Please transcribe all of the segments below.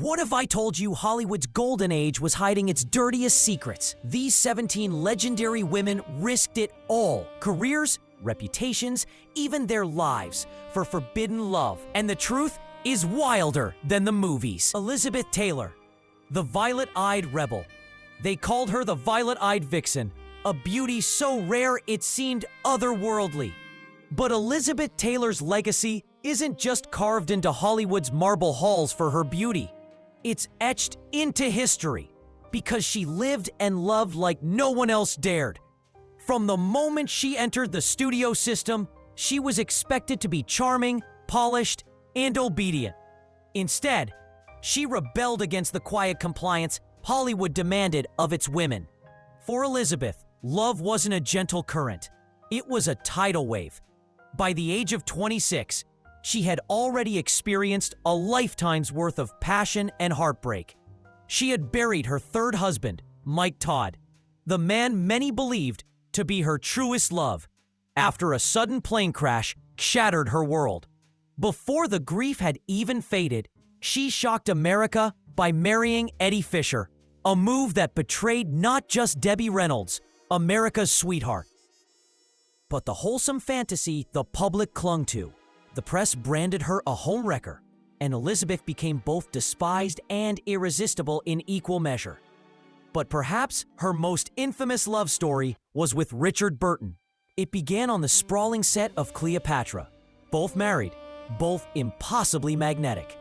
What if I told you Hollywood's golden age was hiding its dirtiest secrets? These 17 legendary women risked it all. Careers, reputations, even their lives for forbidden love. And the truth is wilder than the movies. Elizabeth Taylor, the violet-eyed rebel. They called her the violet-eyed vixen, a beauty so rare it seemed otherworldly. But Elizabeth Taylor's legacy isn't just carved into Hollywood's marble halls for her beauty. It's etched into history because she lived and loved like no one else dared. From the moment she entered the studio system, she was expected to be charming, polished, and obedient. Instead, she rebelled against the quiet compliance Hollywood demanded of its women. For Elizabeth, love wasn't a gentle current. It was a tidal wave. By the age of 26, she had already experienced a lifetime's worth of passion and heartbreak. She had buried her third husband, Mike Todd, the man many believed to be her truest love, after a sudden plane crash shattered her world. Before the grief had even faded, she shocked America by marrying Eddie Fisher, a move that betrayed not just Debbie Reynolds, America's sweetheart, but the wholesome fantasy the public clung to. The press branded her a homewrecker, and Elizabeth became both despised and irresistible in equal measure. But perhaps her most infamous love story was with Richard Burton. It began on the sprawling set of Cleopatra. Both married, both impossibly magnetic.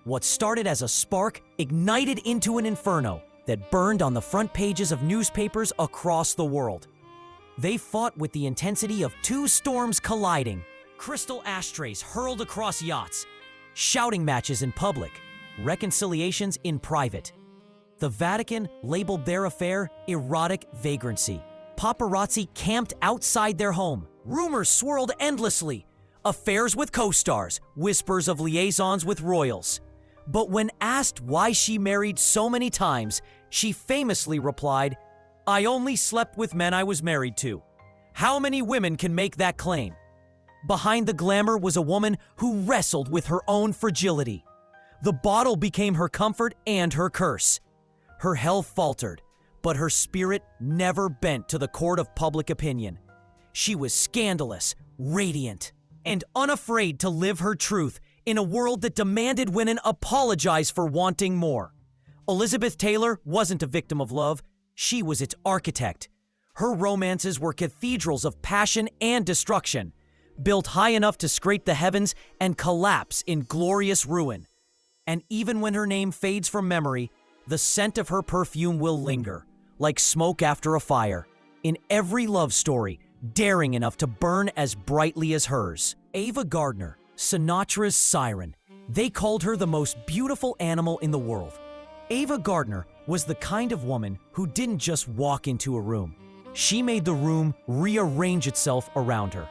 What started as a spark ignited into an inferno that burned on the front pages of newspapers across the world. They fought with the intensity of two storms colliding. Crystal ashtrays hurled across yachts, shouting matches in public, reconciliations in private. The Vatican labeled their affair erotic vagrancy. Paparazzi camped outside their home. Rumors swirled endlessly. Affairs with co-stars, whispers of liaisons with royals. But when asked why she married so many times, she famously replied, "I only slept with men I was married to." How many women can make that claim? Behind the glamour was a woman who wrestled with her own fragility. The bottle became her comfort and her curse. Her health faltered, but her spirit never bent to the court of public opinion. She was scandalous, radiant, and unafraid to live her truth in a world that demanded women apologize for wanting more. Elizabeth Taylor wasn't a victim of love, she was its architect. Her romances were cathedrals of passion and destruction, built high enough to scrape the heavens and collapse in glorious ruin. And even when her name fades from memory, the scent of her perfume will linger, like smoke after a fire, in every love story, daring enough to burn as brightly as hers. Ava Gardner, Sinatra's siren. They called her the most beautiful animal in the world. Ava Gardner was the kind of woman who didn't just walk into a room. She made the room rearrange itself around her.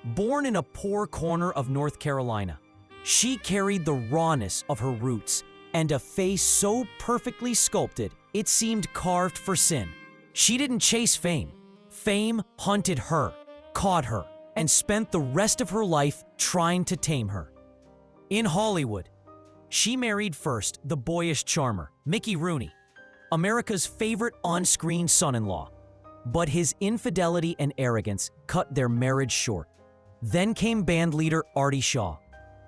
Born in a poor corner of North Carolina, she carried the rawness of her roots and a face so perfectly sculpted it seemed carved for sin. She didn't chase fame. Fame hunted her, caught her, and spent the rest of her life trying to tame her. In Hollywood, she married first the boyish charmer, Mickey Rooney, America's favorite on-screen son-in-law. But his infidelity and arrogance cut their marriage short. Then came bandleader Artie Shaw,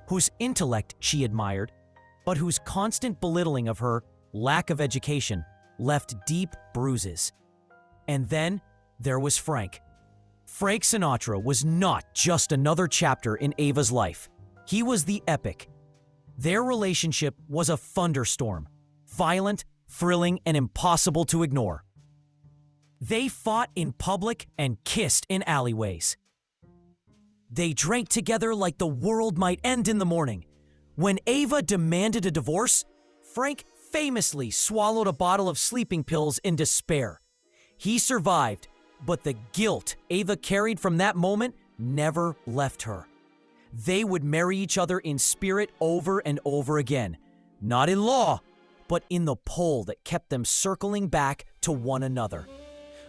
whose intellect she admired, but whose constant belittling of her lack of education left deep bruises. And then there was Frank. Frank Sinatra was not just another chapter in Ava's life. He was the epic. Their relationship was a thunderstorm, violent, thrilling, and impossible to ignore. They fought in public and kissed in alleyways. They drank together like the world might end in the morning. When Ava demanded a divorce, Frank famously swallowed a bottle of sleeping pills in despair. He survived, but the guilt Ava carried from that moment never left her. They would marry each other in spirit over and over again, not in law, but in the pole that kept them circling back to one another.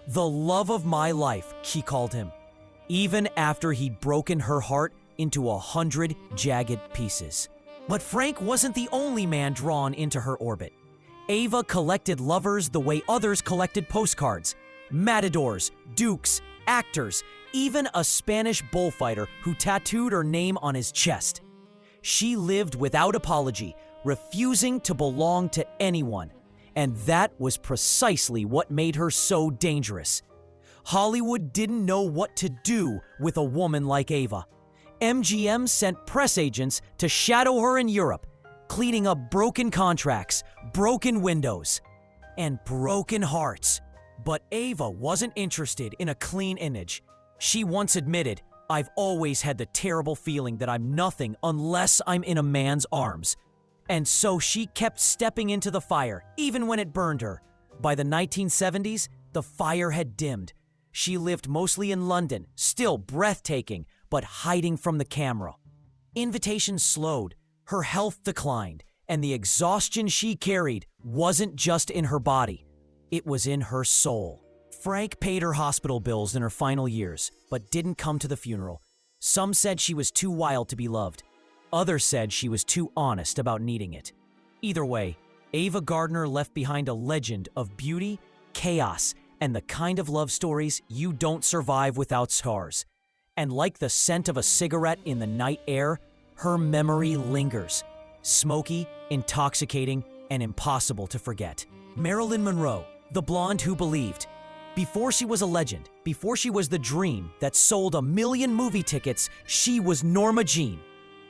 The love of my life, she called him, even after he'd broken her heart into 100 jagged pieces. But Frank wasn't the only man drawn into her orbit. Ava collected lovers the way others collected postcards. Matadors, dukes, actors, even a Spanish bullfighter who tattooed her name on his chest. She lived without apology, refusing to belong to anyone. And that was precisely what made her so dangerous. Hollywood didn't know what to do with a woman like Ava. MGM sent press agents to shadow her in Europe, cleaning up broken contracts, broken windows, and broken hearts. But Ava wasn't interested in a clean image. She once admitted, "I've always had the terrible feeling that I'm nothing unless I'm in a man's arms." And so she kept stepping into the fire, even when it burned her. By the 1970s, the fire had dimmed. She lived mostly in London, still breathtaking, but hiding from the camera. Invitations slowed, her health declined, and the exhaustion she carried wasn't just in her body. It was in her soul. Frank paid her hospital bills in her final years, but didn't come to the funeral. Some said she was too wild to be loved. Others said she was too honest about needing it. Either way, Ava Gardner left behind a legend of beauty, chaos, and the kind of love stories you don't survive without scars. And like the scent of a cigarette in the night air, her memory lingers. Smoky, intoxicating, and impossible to forget. Marilyn Monroe, the blonde who believed. Before she was a legend, before she was the dream that sold 1 million movie tickets, she was Norma Jean.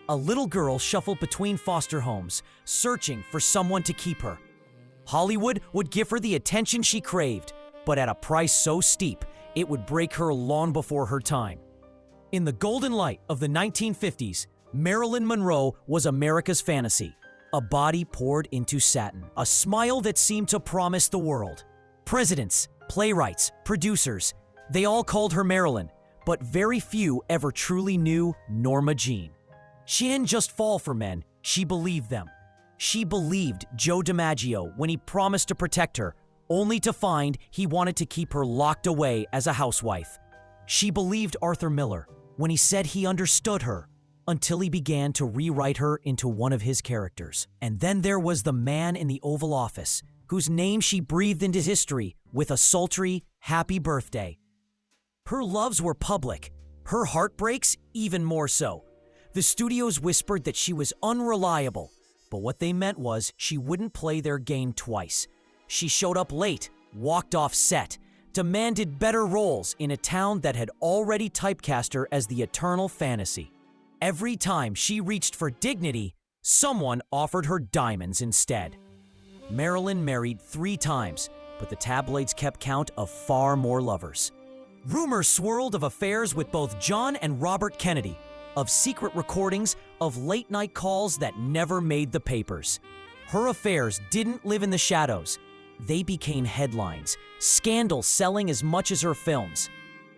A little girl shuffled between foster homes, searching for someone to keep her. Hollywood would give her the attention she craved, but at a price so steep, it would break her long before her time. In the golden light of the 1950s, Marilyn Monroe was America's fantasy. A body poured into satin, a smile that seemed to promise the world. Presidents, playwrights, producers, they all called her Marilyn, but very few ever truly knew Norma Jean. She didn't just fall for men, she believed them. She believed Joe DiMaggio when he promised to protect her, only to find he wanted to keep her locked away as a housewife. She believed Arthur Miller when he said he understood her, until he began to rewrite her into one of his characters. And then there was the man in the Oval Office, whose name she breathed into history with a sultry, happy birthday. Her loves were public, her heartbreaks even more so. The studios whispered that she was unreliable, but what they meant was she wouldn't play their game twice. She showed up late, walked off set, demanded better roles in a town that had already typecast her as the eternal fantasy. Every time she reached for dignity, someone offered her diamonds instead. Marilyn married 3 times, but the tabloids kept count of far more lovers. Rumors swirled of affairs with both John and Robert Kennedy, of secret recordings of late-night calls that never made the papers. Her affairs didn't live in the shadows. They became headlines, scandal selling as much as her films.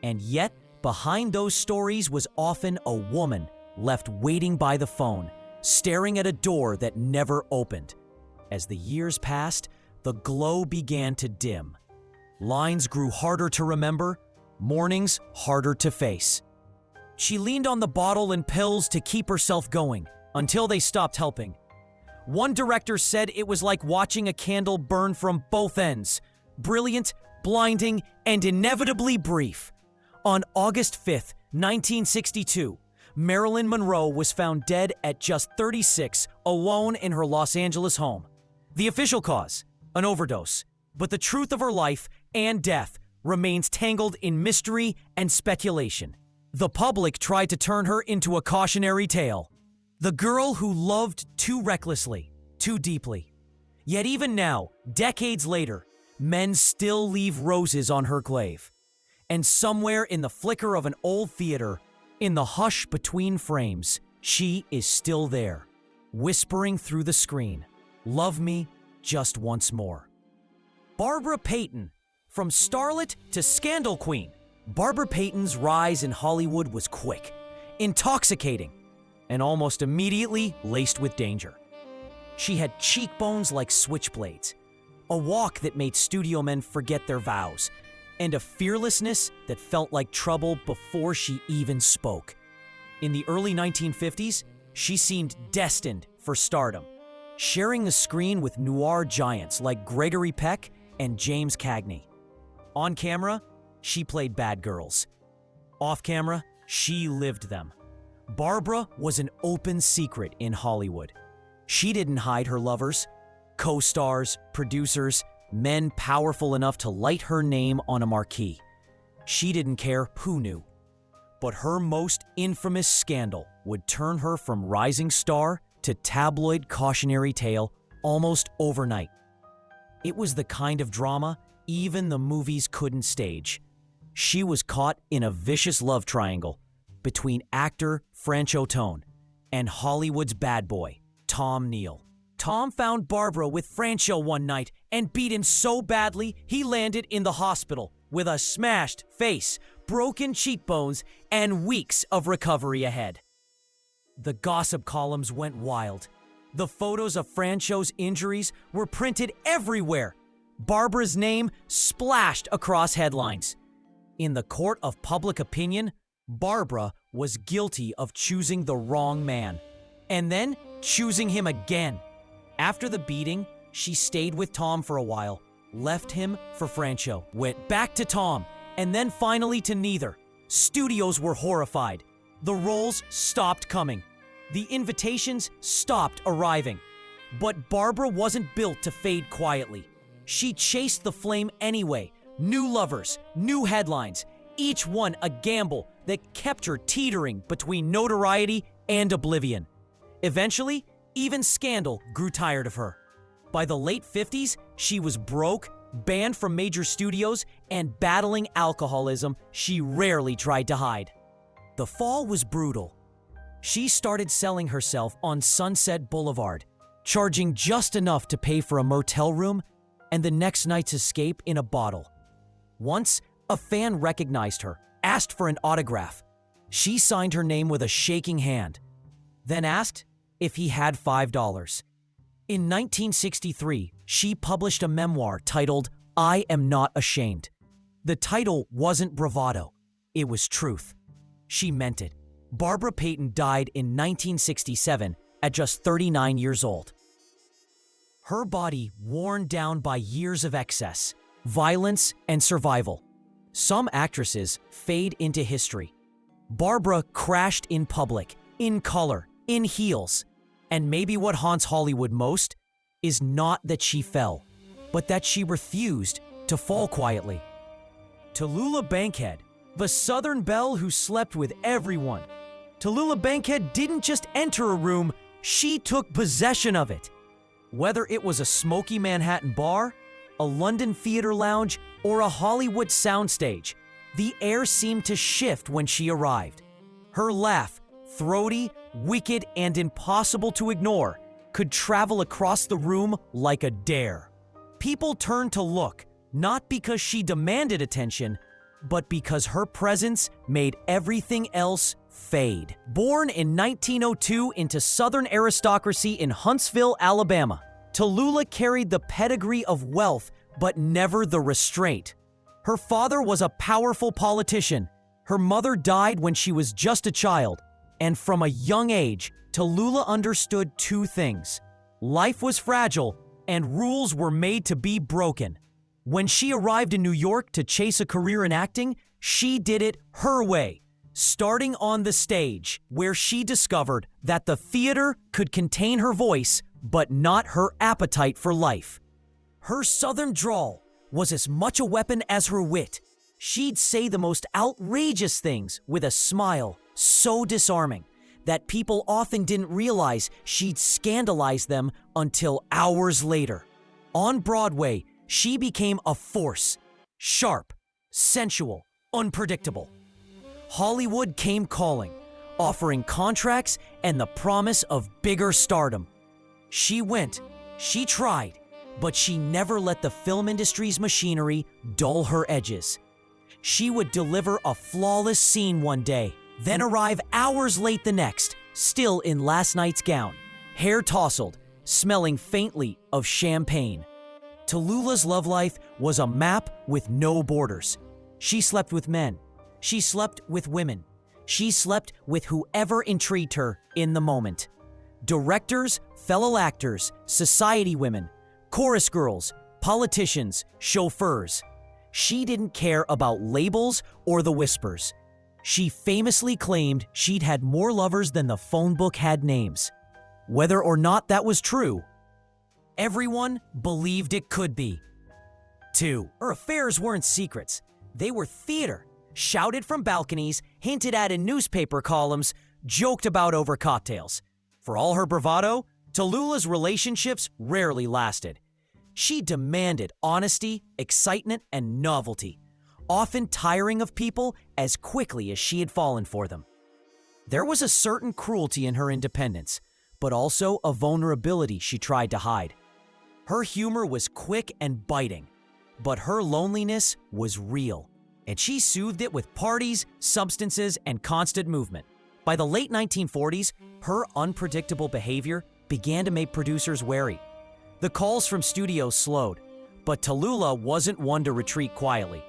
And yet, behind those stories was often a woman left waiting by the phone, staring at a door that never opened. As the years passed, the glow began to dim. Lines grew harder to remember, mornings harder to face. She leaned on the bottle and pills to keep herself going, until they stopped helping. One director said it was like watching a candle burn from both ends, brilliant, blinding, and inevitably brief. On August 5th, 1962, Marilyn Monroe was found dead at just 36, alone in her Los Angeles home. The official cause, an overdose, but the truth of her life and death remains tangled in mystery and speculation. The public tried to turn her into a cautionary tale. The girl who loved too recklessly, too deeply. Yet even now, decades later, men still leave roses on her grave. And somewhere in the flicker of an old theater, in the hush between frames, she is still there, whispering through the screen, "Love me just once more." Barbara Payton, from starlet to scandal queen, Barbara Payton's rise in Hollywood was quick, intoxicating, and almost immediately laced with danger. She had cheekbones like switchblades, a walk that made studio men forget their vows, and a fearlessness that felt like trouble before she even spoke. In the early 1950s, she seemed destined for stardom, sharing the screen with noir giants like Gregory Peck and James Cagney. On camera, she played bad girls. Off camera, she lived them. Barbara was an open secret in Hollywood. She didn't hide her lovers, co-stars, producers, men powerful enough to light her name on a marquee. She didn't care who knew. But her most infamous scandal would turn her from rising star to tabloid cautionary tale almost overnight. It was the kind of drama even the movies couldn't stage. She was caught in a vicious love triangle between actor Franco Tone and Hollywood's bad boy, Tom Neal. Tom found Barbara with Franco one night and beat him so badly he landed in the hospital with a smashed face, broken cheekbones, and weeks of recovery ahead. The gossip columns went wild. The photos of Franco's injuries were printed everywhere. Barbara's name splashed across headlines. In the court of public opinion, Barbara was guilty of choosing the wrong man, and then choosing him again. After the beating, she stayed with Tom for a while, left him for Franco, went back to Tom, and then finally to neither. Studios were horrified. The roles stopped coming. The invitations stopped arriving. But Barbara wasn't built to fade quietly. She chased the flame anyway. New lovers, new headlines, each one a gamble that kept her teetering between notoriety and oblivion. Eventually, even Scandal grew tired of her. By the late 50s, she was broke, banned from major studios, and battling alcoholism she rarely tried to hide. The fall was brutal. She started selling herself on Sunset Boulevard, charging just enough to pay for a motel room and the next night's escape in a bottle. Once, a fan recognized her, asked for an autograph. She signed her name with a shaking hand, then asked if he had $5. In 1963, she published a memoir titled, I Am Not Ashamed. The title wasn't bravado, it was truth. She meant it. Barbara Payton died in 1967 at just 39 years old. Her body worn down by years of excess, violence, and survival. Some actresses fade into history. Barbara crashed in public, in color, in heels. And maybe what haunts Hollywood most is not that she fell, but that she refused to fall quietly. Tallulah Bankhead, the Southern belle who slept with everyone. Tallulah Bankhead didn't just enter a room, she took possession of it. Whether it was a smoky Manhattan bar, a London theater lounge, or a Hollywood soundstage, the air seemed to shift when she arrived. Her laugh, throaty, wicked, and impossible to ignore, could travel across the room like a dare. People turned to look, not because she demanded attention, but because her presence made everything else fade. Born in 1902 into Southern aristocracy in Huntsville, Alabama, Tallulah carried the pedigree of wealth, but never the restraint. Her father was a powerful politician. Her mother died when she was just a child. And from a young age, Tallulah understood two things. Life was fragile, and rules were made to be broken. When she arrived in New York to chase a career in acting, she did it her way, starting on the stage, where she discovered that the theater could contain her voice, but not her appetite for life. Her Southern drawl was as much a weapon as her wit. She'd say the most outrageous things with a smile so disarming that people often didn't realize she'd scandalized them until hours later. On Broadway, she became a force, sharp, sensual, unpredictable. Hollywood came calling, offering contracts and the promise of bigger stardom. She went, she tried, but she never let the film industry's machinery dull her edges. She would deliver a flawless scene one day, then arrive hours late the next, still in last night's gown, hair tousled, smelling faintly of champagne. Tallulah's love life was a map with no borders. She slept with men. She slept with women. She slept with whoever intrigued her in the moment. Directors, fellow actors, society women, chorus girls, politicians, chauffeurs. She didn't care about labels or the whispers. She famously claimed she'd had more lovers than the phone book had names. Whether or not that was true, everyone believed it could be. 2. Her affairs weren't secrets. They were theater, shouted from balconies, hinted at in newspaper columns, joked about over cocktails. For all her bravado, Tallulah's relationships rarely lasted. She demanded honesty, excitement, and novelty, often tiring of people as quickly as she had fallen for them. There was a certain cruelty in her independence, but also a vulnerability she tried to hide. Her humor was quick and biting, but her loneliness was real, and she soothed it with parties, substances, and constant movement. By the late 1940s, her unpredictable behavior began to make producers wary. The calls from studios slowed, but Tallulah wasn't one to retreat quietly.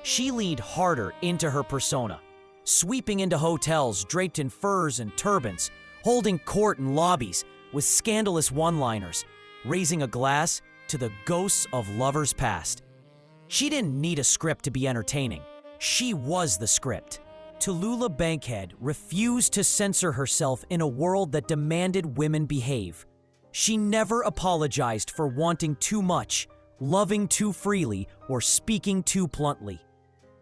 She leaned harder into her persona, sweeping into hotels draped in furs and turbans, holding court in lobbies with scandalous one-liners, raising a glass to the ghosts of lovers past. She didn't need a script to be entertaining. She was the script. Tallulah Bankhead refused to censor herself in a world that demanded women behave. She never apologized for wanting too much, loving too freely, or speaking too bluntly.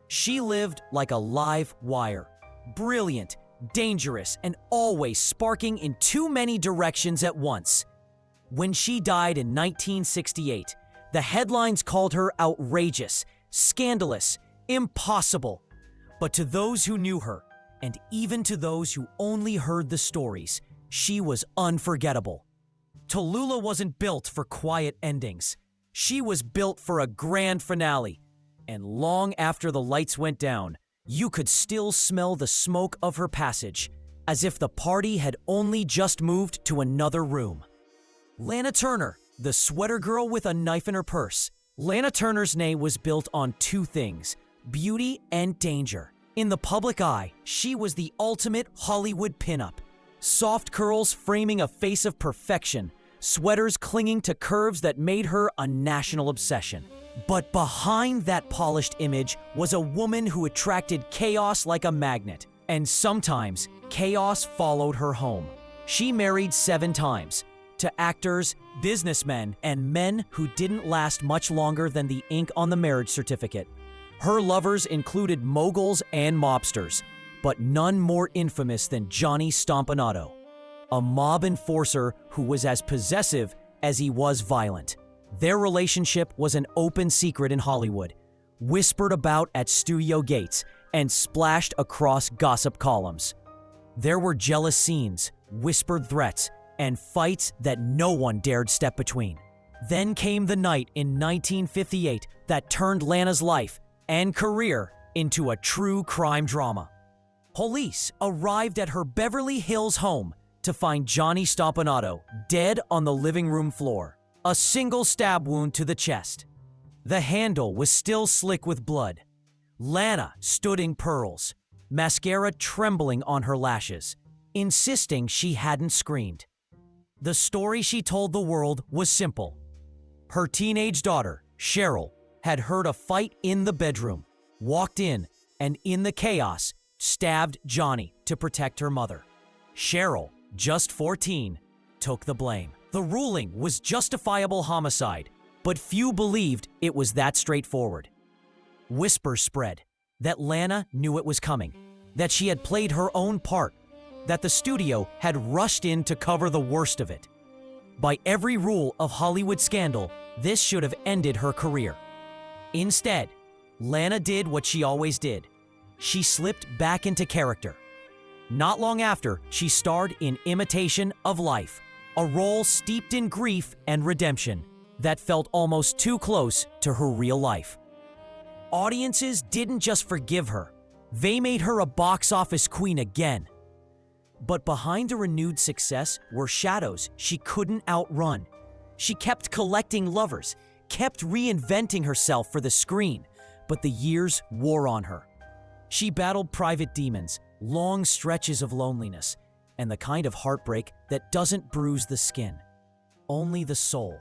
She lived like a live wire, brilliant, dangerous, and always sparking in too many directions at once. When she died in 1968, the headlines called her outrageous, scandalous, impossible. But to those who knew her, and even to those who only heard the stories, she was unforgettable. Tallulah wasn't built for quiet endings. She was built for a grand finale. And long after the lights went down, you could still smell the smoke of her passage, as if the party had only just moved to another room. Lana Turner, the sweater girl with a knife in her purse. Lana Turner's name was built on two things: beauty and danger. In the public eye, she was the ultimate Hollywood pinup. Soft curls framing a face of perfection, sweaters clinging to curves that made her a national obsession. But behind that polished image was a woman who attracted chaos like a magnet, and sometimes chaos followed her home. She married 7 times, to actors, businessmen, and men who didn't last much longer than the ink on the marriage certificate. Her lovers included moguls and mobsters, but none more infamous than Johnny Stompanato, a mob enforcer who was as possessive as he was violent. Their relationship was an open secret in Hollywood, whispered about at studio gates and splashed across gossip columns. There were jealous scenes, whispered threats, and fights that no one dared step between. Then came the night in 1958 that turned Lana's life and career into a true crime drama. Police arrived at her Beverly Hills home to find Johnny Stompanato dead on the living room floor, a single stab wound to the chest. The handle was still slick with blood. Lana stood in pearls, mascara trembling on her lashes, insisting she hadn't screamed. The story she told the world was simple. Her teenage daughter, Cheryl, had heard a fight in the bedroom, walked in, and in the chaos, stabbed Johnny to protect her mother. Cheryl, just 14, took the blame. The ruling was justifiable homicide, but few believed it was that straightforward. Whispers spread that Lana knew it was coming, that she had played her own part, that the studio had rushed in to cover the worst of it. By every rule of Hollywood scandal, this should have ended her career. Instead, Lana did what she always did. She slipped back into character. Not long after, she starred in Imitation of Life, a role steeped in grief and redemption that felt almost too close to her real life. Audiences didn't just forgive her, they made her a box office queen again. But behind a renewed success were shadows she couldn't outrun. She kept collecting lovers, kept reinventing herself for the screen, but the years wore on her. She battled private demons, long stretches of loneliness, and the kind of heartbreak that doesn't bruise the skin, only the soul.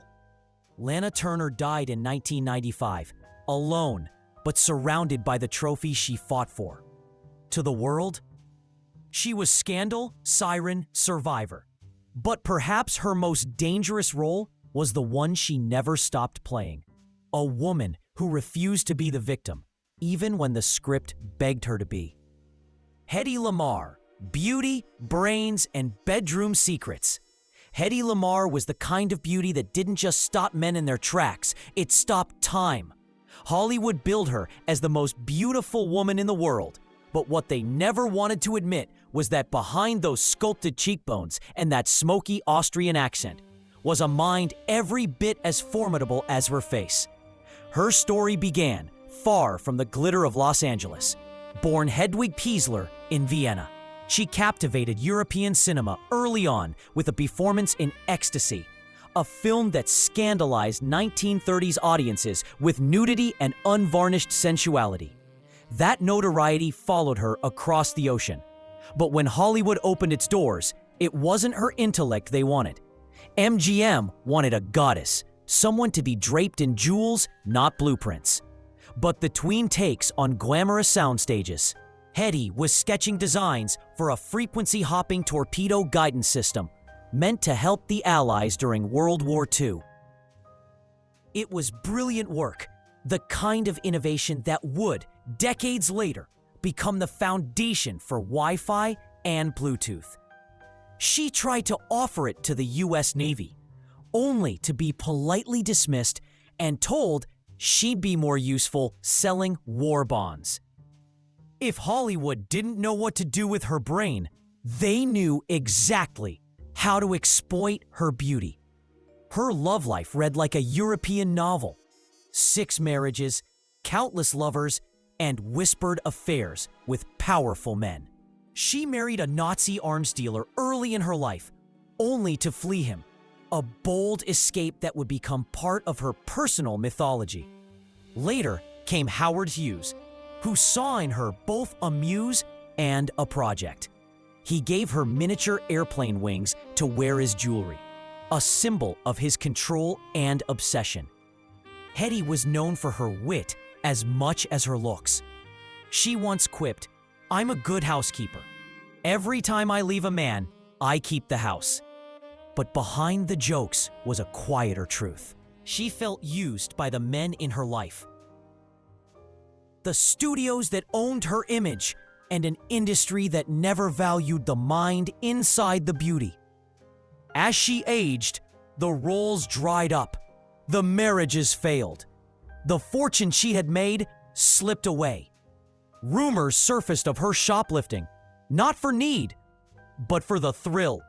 Lana Turner died in 1995, alone, but surrounded by the trophies she fought for. To the world, she was scandal, siren, survivor. But perhaps her most dangerous role was the one she never stopped playing. A woman who refused to be the victim, even when the script begged her to be. Hedi Lamar, beauty, brains, and bedroom secrets. Hedi Lamar was the kind of beauty that didn't just stop men in their tracks, it stopped time. Hollywood billed her as the most beautiful woman in the world, but what they never wanted to admit was that behind those sculpted cheekbones and that smoky Austrian accent was a mind every bit as formidable as her face. Her story began far from the glitter of Los Angeles. Born Hedwig Piesler in Vienna, she captivated European cinema early on with a performance in Ecstasy, a film that scandalized 1930s audiences with nudity and unvarnished sensuality. That notoriety followed her across the ocean. But when Hollywood opened its doors, it wasn't her intellect they wanted. MGM wanted a goddess, someone to be draped in jewels, not blueprints. But between takes on glamorous sound stages, Hedi was sketching designs for a frequency-hopping torpedo guidance system meant to help the Allies during World War II. It was brilliant work, the kind of innovation that would, decades later, become the foundation for Wi-Fi and Bluetooth. She tried to offer it to the US Navy, only to be politely dismissed and told she'd be more useful selling war bonds. If Hollywood didn't know what to do with her brain, they knew exactly how to exploit her beauty. Her love life read like a European novel. 6 marriages, countless lovers, and whispered affairs with powerful men. She married a Nazi arms dealer early in her life, only to flee him, a bold escape that would become part of her personal mythology. Later came Howard Hughes, who saw in her both a muse and a project. He gave her miniature airplane wings to wear as jewelry, a symbol of his control and obsession. Hedi was known for her wit as much as her looks. She once quipped, "I'm a good housekeeper. Every time I leave a man, I keep the house." But behind the jokes was a quieter truth. She felt used by the men in her life. The studios that owned her image, and an industry that never valued the mind inside the beauty. As she aged, the roles dried up, the marriages failed. The fortune she had made slipped away. Rumors surfaced of her shoplifting, not for need, but for the thrill,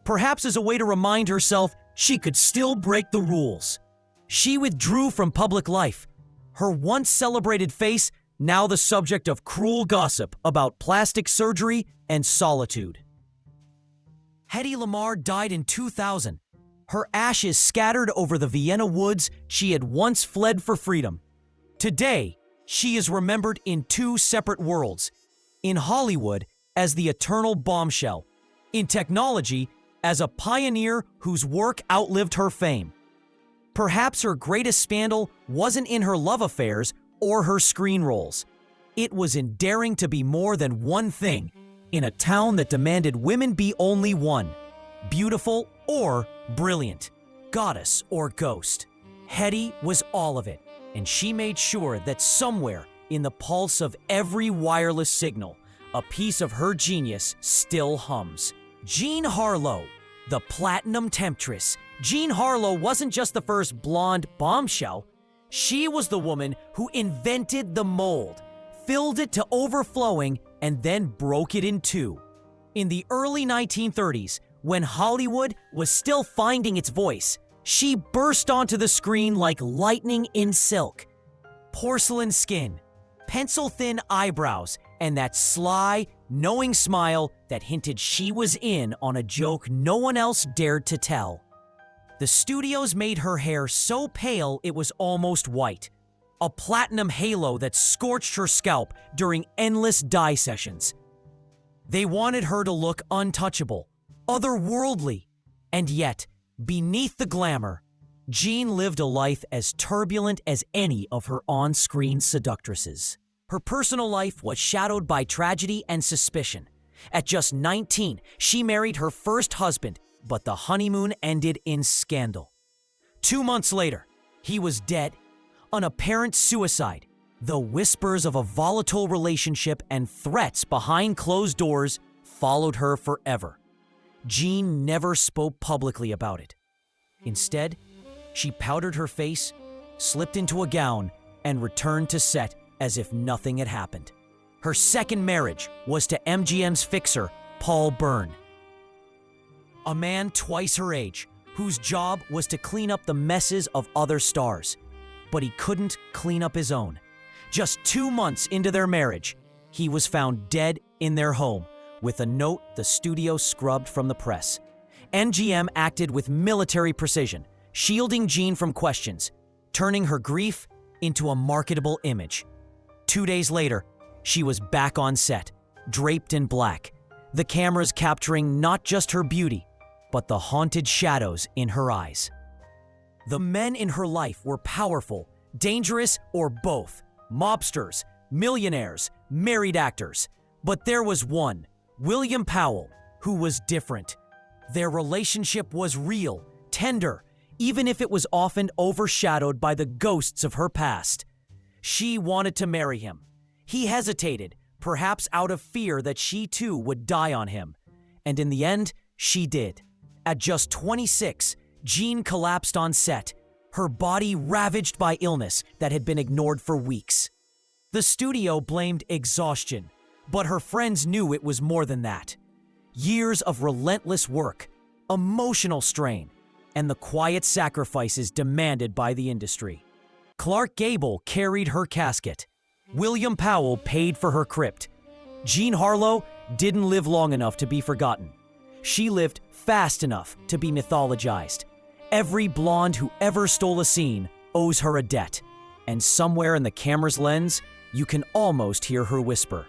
perhaps as a way to remind herself she could still break the rules. She withdrew from public life, her once celebrated face now the subject of cruel gossip about plastic surgery and solitude. Hedi Lamar died in 2000, her ashes scattered over the Vienna woods she had once fled for freedom. Today, she is remembered in 2 separate worlds: in Hollywood as the eternal bombshell, in technology as a pioneer whose work outlived her fame. Perhaps her greatest scandal wasn't in her love affairs or her screen roles. It was in daring to be more than one thing in a town that demanded women be only one: beautiful or brilliant, goddess or ghost. Hedi was all of it, and she made sure that somewhere in the pulse of every wireless signal, a piece of her genius still hums. Jean Harlow, the platinum temptress. Jean Harlow wasn't just the first blonde bombshell. She was the woman who invented the mold, filled it to overflowing, and then broke it in 2. In the early 1930s, when Hollywood was still finding its voice, she burst onto the screen like lightning in silk. Porcelain skin, pencil-thin eyebrows, and that sly, knowing smile that hinted she was in on a joke no one else dared to tell. The studios made her hair so pale it was almost white, a platinum halo that scorched her scalp during endless dye sessions. They wanted her to look untouchable, otherworldly. And yet, beneath the glamour, Jean lived a life as turbulent as any of her on-screen seductresses. Her personal life was shadowed by tragedy and suspicion. At just 19, she married her first husband, but the honeymoon ended in scandal. 2 months later, he was dead. An apparent suicide. The whispers of a volatile relationship and threats behind closed doors followed her forever. Jean never spoke publicly about it. Instead, she powdered her face, slipped into a gown, and returned to set as if nothing had happened. Her second marriage was to MGM's fixer, Paul Byrne, a man twice her age, whose job was to clean up the messes of other stars. But he couldn't clean up his own. Just 2 months into their marriage, he was found dead in their home, with a note the studio scrubbed from the press. MGM acted with military precision, shielding Jean from questions, turning her grief into a marketable image. 2 days later, she was back on set, draped in black, the cameras capturing not just her beauty, but the haunted shadows in her eyes. The men in her life were powerful, dangerous, or both, mobsters, millionaires, married actors. But there was one, William Powell, who was different. Their relationship was real, tender, even if it was often overshadowed by the ghosts of her past. She wanted to marry him. He hesitated, perhaps out of fear that she too would die on him. And in the end, she did. At just 26, Jean collapsed on set, her body ravaged by illness that had been ignored for weeks. The studio blamed exhaustion, but her friends knew it was more than that. Years of relentless work, emotional strain, and the quiet sacrifices demanded by the industry. Clark Gable carried her casket. William Powell paid for her crypt. Jean Harlow didn't live long enough to be forgotten. She lived fast enough to be mythologized. Every blonde who ever stole a scene owes her a debt. And somewhere in the camera's lens, you can almost hear her whisper,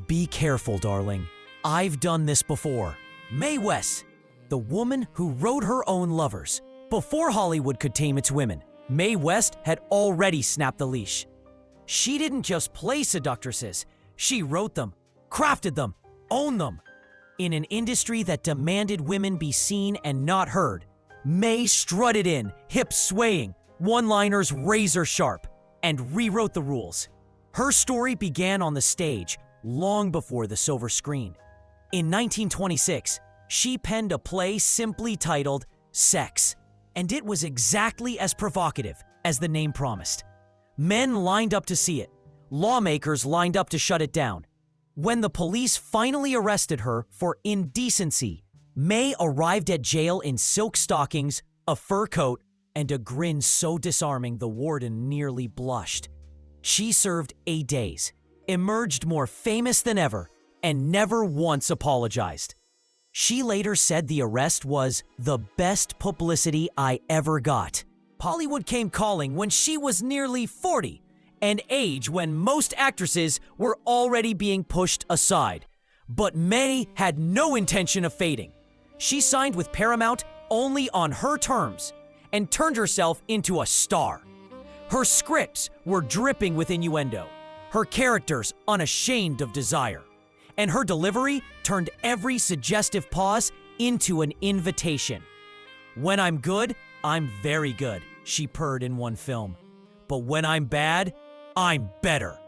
"Be careful, darling. I've done this before." Mae West, the woman who wrote her own lovers. Before Hollywood could tame its women, Mae West had already snapped the leash. She didn't just play seductresses. She wrote them, crafted them, owned them. In an industry that demanded women be seen and not heard, Mae strutted in, hips swaying, one-liners razor sharp, and rewrote the rules. Her story began on the stage long before the silver screen. In 1926, she penned a play simply titled Sex, and it was exactly as provocative as the name promised. Men lined up to see it. Lawmakers lined up to shut it down. When the police finally arrested her for indecency, Mae arrived at jail in silk stockings, a fur coat, and a grin so disarming the warden nearly blushed. She served 8 days, emerged more famous than ever, and never once apologized. She later said the arrest was the best publicity I ever got. Hollywood came calling when she was nearly 40, an age when most actresses were already being pushed aside. But Mae had no intention of fading. She signed with Paramount only on her terms and turned herself into a star. Her scripts were dripping with innuendo, her characters unashamed of desire, and her delivery turned every suggestive pause into an invitation. "When I'm good, I'm very good," she purred in one film. "But when I'm bad, I'm better."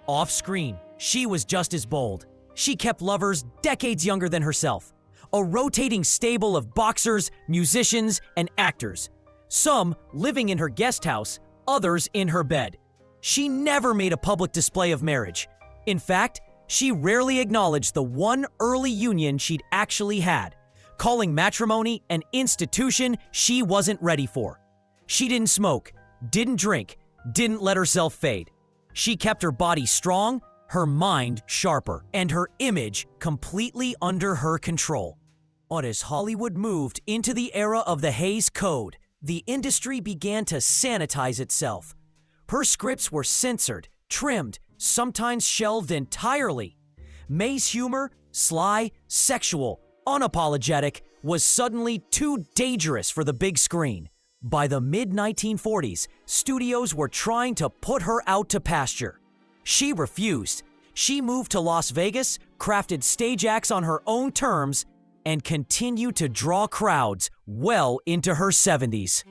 Off-screen, she was just as bold. She kept lovers decades younger than herself, a rotating stable of boxers, musicians, and actors, some living in her guest house, others in her bed. She never made a public display of marriage. In fact, she rarely acknowledged the one early union she'd actually had, calling matrimony an institution she wasn't ready for. She didn't smoke, didn't drink, didn't let herself fade. She kept her body strong, her mind sharper, and her image completely under her control. But as Hollywood moved into the era of the Hays Code, the industry began to sanitize itself. Her scripts were censored, trimmed, sometimes shelved entirely. Mae's humor, sly, sexual, unapologetic, was suddenly too dangerous for the big screen. By the mid-1940s, studios were trying to put her out to pasture. She refused. She moved to Las Vegas, crafted stage acts on her own terms, and continued to draw crowds well into her 70s.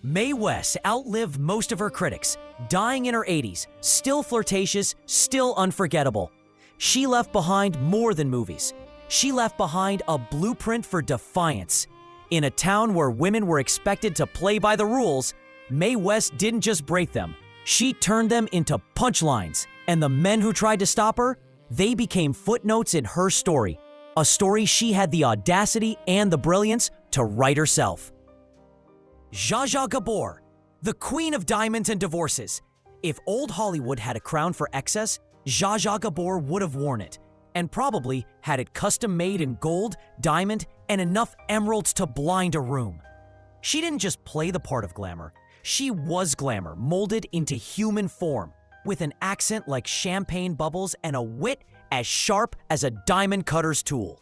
Mae West outlived most of her critics, dying in her 80s, still flirtatious, still unforgettable. She left behind more than movies. She left behind a blueprint for defiance. In a town where women were expected to play by the rules, Mae West didn't just break them. She turned them into punchlines, and the men who tried to stop her, they became footnotes in her story, a story she had the audacity and the brilliance to write herself. Zsa Zsa Gabor, the queen of diamonds and divorces. If old Hollywood had a crown for excess, Zsa Zsa Gabor would have worn it, and probably had it custom made in gold, diamond, and enough emeralds to blind a room. She didn't just play the part of glamour. She was glamour, molded into human form, with an accent like champagne bubbles and a wit as sharp as a diamond cutter's tool.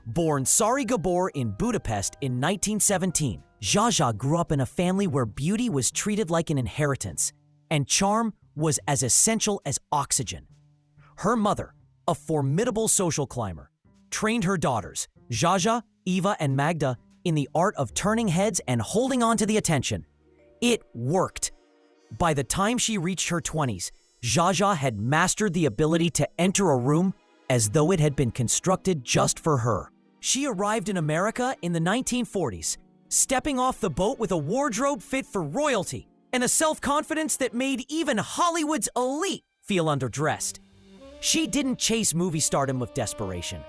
Born Sari Gabor in Budapest in 1917, Zsa Zsa grew up in a family where beauty was treated like an inheritance, and charm was as essential as oxygen. Her mother, a formidable social climber, trained her daughters, Zsa Zsa, Eva, and Magda, in the art of turning heads and holding on to the attention. It worked. By the time she reached her 20s, Zsa Zsa had mastered the ability to enter a room as though it had been constructed just for her. She arrived in America in the 1940s, stepping off the boat with a wardrobe fit for royalty and a self-confidence that made even Hollywood's elite feel underdressed. She didn't chase movie stardom with desperation.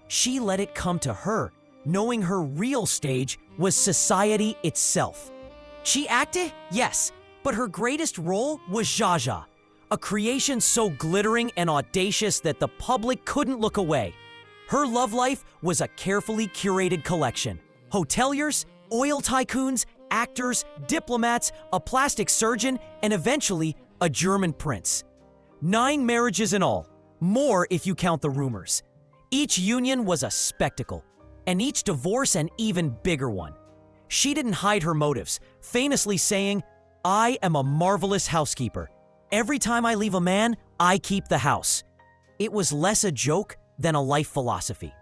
She let it come to her, knowing her real stage was society itself. She acted, yes, but her greatest role was Zsa Zsa, a creation so glittering and audacious that the public couldn't look away. Her love life was a carefully curated collection. Hoteliers, oil tycoons, actors, diplomats, a plastic surgeon, and eventually a German prince. 9 marriages in all, more if you count the rumors. Each union was a spectacle, and each divorce an even bigger one. She didn't hide her motives, famously saying, "I am a marvelous housekeeper. Every time I leave a man, I keep the house." It was less a joke than a life philosophy.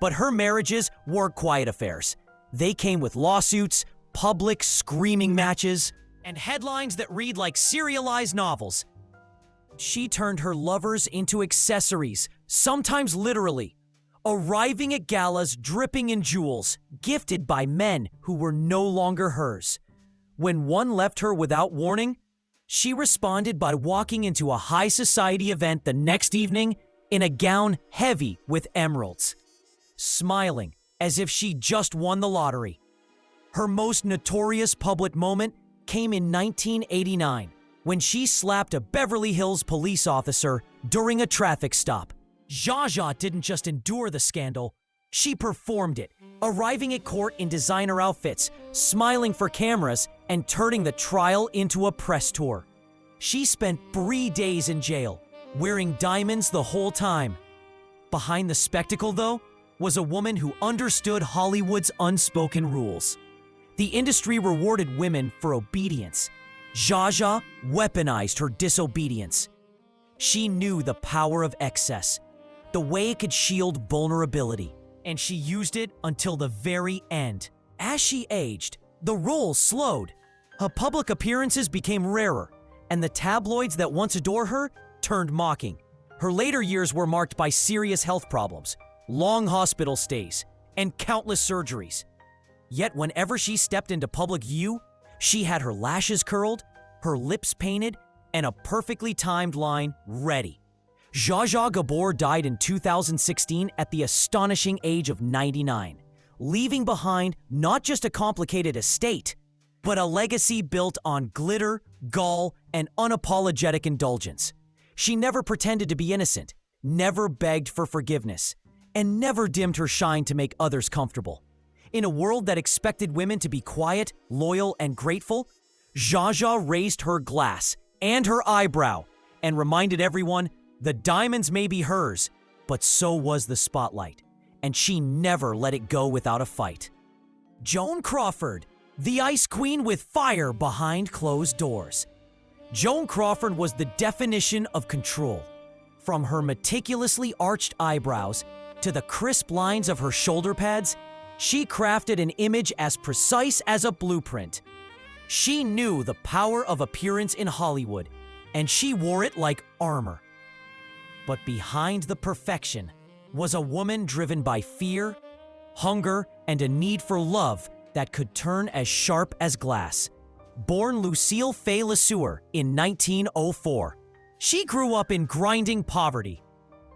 But her marriages weren't quiet affairs. They came with lawsuits, public screaming matches, and headlines that read like serialized novels. She turned her lovers into accessories, sometimes literally, arriving at galas dripping in jewels, gifted by men who were no longer hers. When one left her without warning, she responded by walking into a high society event the next evening in a gown heavy with emeralds, smiling as if she just won the lottery. Her most notorious public moment came in 1989, when she slapped a Beverly Hills police officer during a traffic stop. Zsa Zsa didn't just endure the scandal, she performed it, arriving at court in designer outfits, smiling for cameras, and turning the trial into a press tour. She spent 3 days in jail, wearing diamonds the whole time. Behind the spectacle, though, was a woman who understood Hollywood's unspoken rules. The industry rewarded women for obedience. Zsa Zsa weaponized her disobedience. She knew the power of excess, the way it could shield vulnerability, and she used it until the very end. As she aged, the role slowed. Her public appearances became rarer, and the tabloids that once adored her turned mocking. Her later years were marked by serious health problems, long hospital stays, and countless surgeries. Yet whenever she stepped into public view, she had her lashes curled, her lips painted, and a perfectly timed line ready. Zsa Zsa Gabor died in 2016 at the astonishing age of 99, leaving behind not just a complicated estate, but a legacy built on glitter, gall, and unapologetic indulgence. She never pretended to be innocent, never begged for forgiveness, and never dimmed her shine to make others comfortable. In a world that expected women to be quiet, loyal, and grateful, Zsa Zsa raised her glass and her eyebrow and reminded everyone the diamonds may be hers, but so was the spotlight. and she never let it go without a fight. Joan Crawford, the Ice Queen with fire behind closed doors. Joan Crawford was the definition of control. From her meticulously arched eyebrows to the crisp lines of her shoulder pads, she crafted an image as precise as a blueprint. She knew the power of appearance in Hollywood, and she wore it like armor. But behind the perfection was a woman driven by fear, hunger, and a need for love that could turn as sharp as glass. Born Lucille Fay LeSueur in 1904, she grew up in grinding poverty.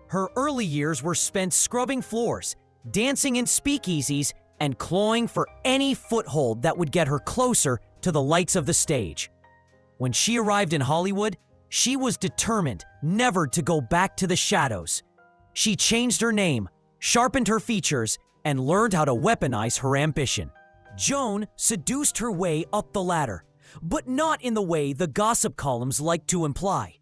Her early years were spent scrubbing floors, dancing in speakeasies, and clawing for any foothold that would get her closer to the lights of the stage. When she arrived in Hollywood, she was determined never to go back to the shadows. She changed her name, sharpened her features, and learned how to weaponize her ambition. Joan seduced her way up the ladder, but not in the way the gossip columns like to imply.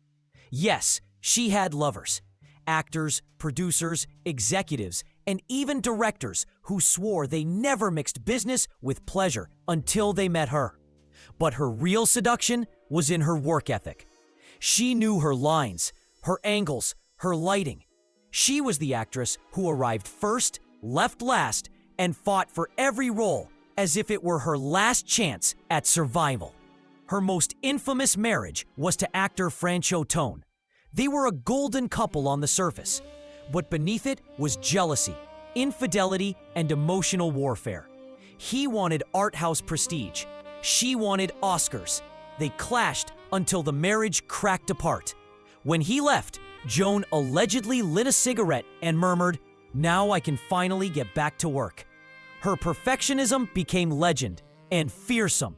Yes, she had lovers, actors, producers, executives, and even directors who swore they never mixed business with pleasure until they met her. But her real seduction was in her work ethic. She knew her lines, her angles, her lighting. She was the actress who arrived first, left last, and fought for every role as if it were her last chance at survival. Her most infamous marriage was to actor Franchot Tone. They were a golden couple on the surface, but beneath it was jealousy, infidelity, and emotional warfare. He wanted art house prestige. She wanted Oscars. They clashed until the marriage cracked apart. When he left, Joan allegedly lit a cigarette and murmured, "Now I can finally get back to work." Her perfectionism became legend and fearsome.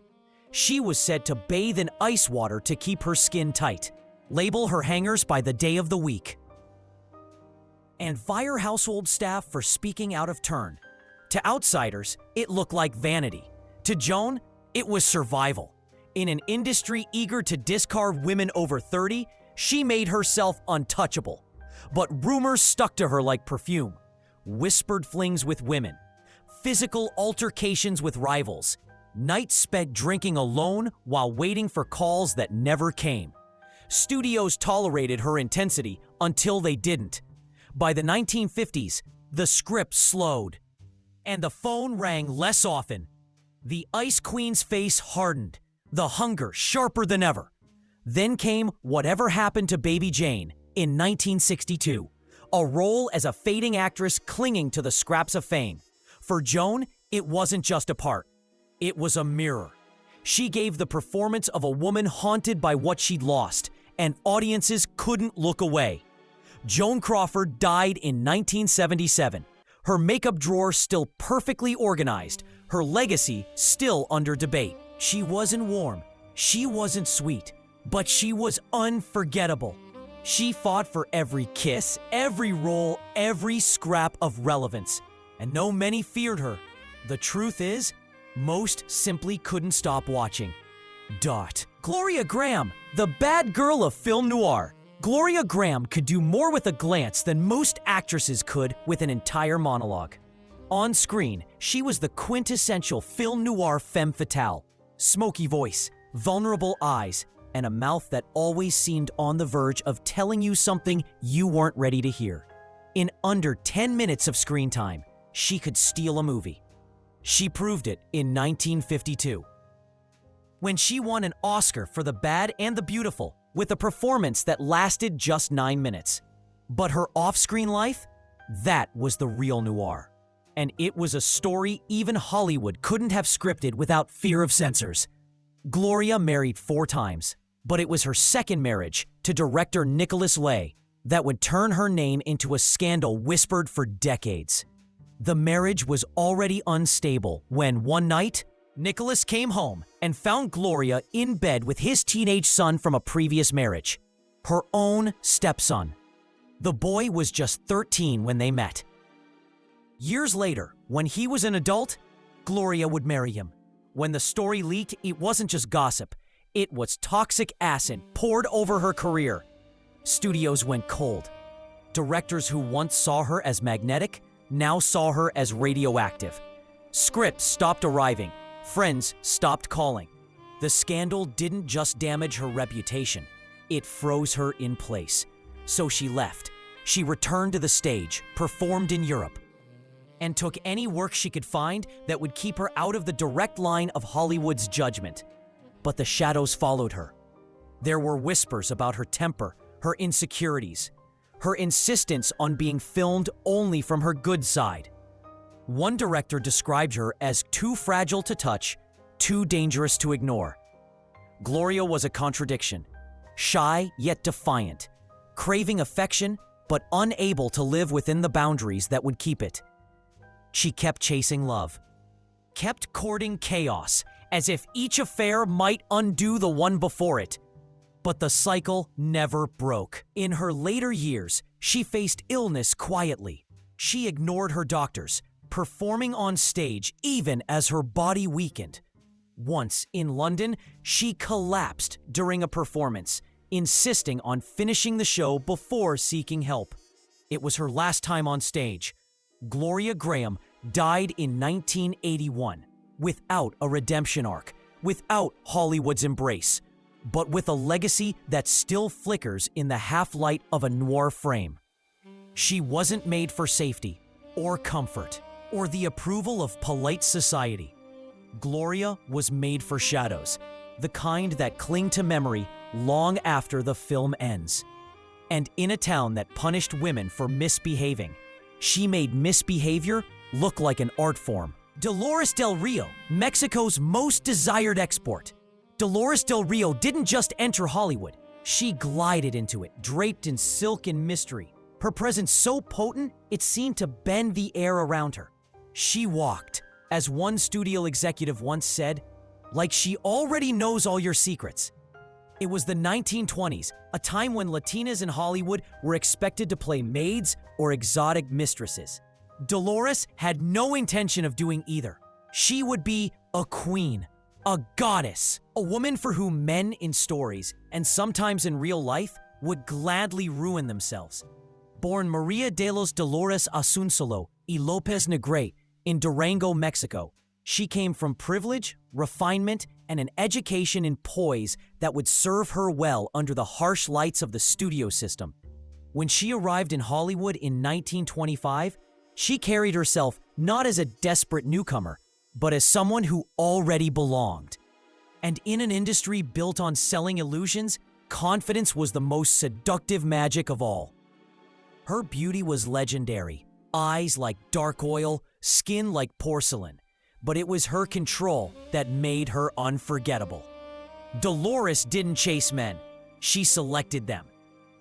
She was said to bathe in ice water to keep her skin tight, label her hangers by the day of the week, and fire household staff for speaking out of turn. To outsiders, it looked like vanity. To Joan, it was survival. In an industry eager to discard women over 30, she made herself untouchable. But rumors stuck to her like perfume. Whispered flings with women, physical altercations with rivals, nights spent drinking alone while waiting for calls that never came. Studios tolerated her intensity until they didn't. By the 1950s, the script slowed, and the phone rang less often. The Ice Queen's face hardened, the hunger sharper than ever. Then came Whatever Happened to Baby Jane in 1962, a role as a fading actress clinging to the scraps of fame. For Joan, it wasn't just a part. It was a mirror. She gave the performance of a woman haunted by what she'd lost, and audiences couldn't look away. Joan Crawford died in 1977. Her makeup drawer still perfectly organized, her legacy still under debate. She wasn't warm, she wasn't sweet, but she was unforgettable. She fought for every kiss, every role, every scrap of relevance. And though many feared her, the truth is, most simply couldn't stop watching. Gloria Graham, the bad girl of film noir. Gloria Graham could do more with a glance than most actresses could with an entire monologue. On screen, she was the quintessential film noir femme fatale. Smoky voice, vulnerable eyes, and a mouth that always seemed on the verge of telling you something you weren't ready to hear. In under 10 minutes of screen time, she could steal a movie. She proved it in 1952, when she won an Oscar for The Bad and the Beautiful with a performance that lasted just 9 minutes. But her off-screen life? That was the real noir. And it was a story even Hollywood couldn't have scripted without fear of censors. Gloria married 4 times, but it was her second marriage to director Nicholas Lay that would turn her name into a scandal whispered for decades. The marriage was already unstable when, one night, Nicholas came home and found Gloria in bed with his teenage son from a previous marriage, her own stepson. The boy was just 13 when they met. Years later, when he was an adult, Gloria would marry him. When the story leaked, it wasn't just gossip. It was toxic acid poured over her career. Studios went cold. Directors who once saw her as magnetic now saw her as radioactive. Scripts stopped arriving. Friends stopped calling. The scandal didn't just damage her reputation. It froze her in place. So she left. She returned to the stage, performed in Europe, and took any work she could find that would keep her out of the direct line of Hollywood's judgment. But the shadows followed her. There were whispers about her temper, her insecurities, her insistence on being filmed only from her good side. One director described her as too fragile to touch, too dangerous to ignore. Gloria was a contradiction, shy yet defiant, craving affection but unable to live within the boundaries that would keep it. She kept chasing love, kept courting chaos, as if each affair might undo the one before it. But the cycle never broke. In her later years, she faced illness quietly. She ignored her doctors, performing on stage even as her body weakened. Once, in London, she collapsed during a performance, insisting on finishing the show before seeking help. It was her last time on stage. Gloria Graham died in 1981, without a redemption arc, without Hollywood's embrace, but with a legacy that still flickers in the half-light of a noir frame. She wasn't made for safety, or comfort, or the approval of polite society. Gloria was made for shadows, the kind that cling to memory long after the film ends. And in a town that punished women for misbehaving, she made misbehavior look like an art form. Dolores Del Rio, Mexico's most desired export. Dolores Del Rio didn't just enter Hollywood. She glided into it, draped in silk and mystery. Her presence so potent, it seemed to bend the air around her. She walked, as one studio executive once said, like she already knows all your secrets. It was the 1920s, a time when Latinas in Hollywood were expected to play maids or exotic mistresses. Dolores had no intention of doing either. She would be a queen, a goddess, a woman for whom men in stories, and sometimes in real life, would gladly ruin themselves. Born Maria de los Dolores Asunsolo y López Negre in Durango, Mexico, she came from privilege, refinement, and an education in poise that would serve her well under the harsh lights of the studio system. When she arrived in Hollywood in 1925, she carried herself not as a desperate newcomer, but as someone who already belonged. And in an industry built on selling illusions, confidence was the most seductive magic of all. Her beauty was legendary, eyes like dark oil, skin like porcelain. But it was her control that made her unforgettable. Dolores didn't chase men. She selected them.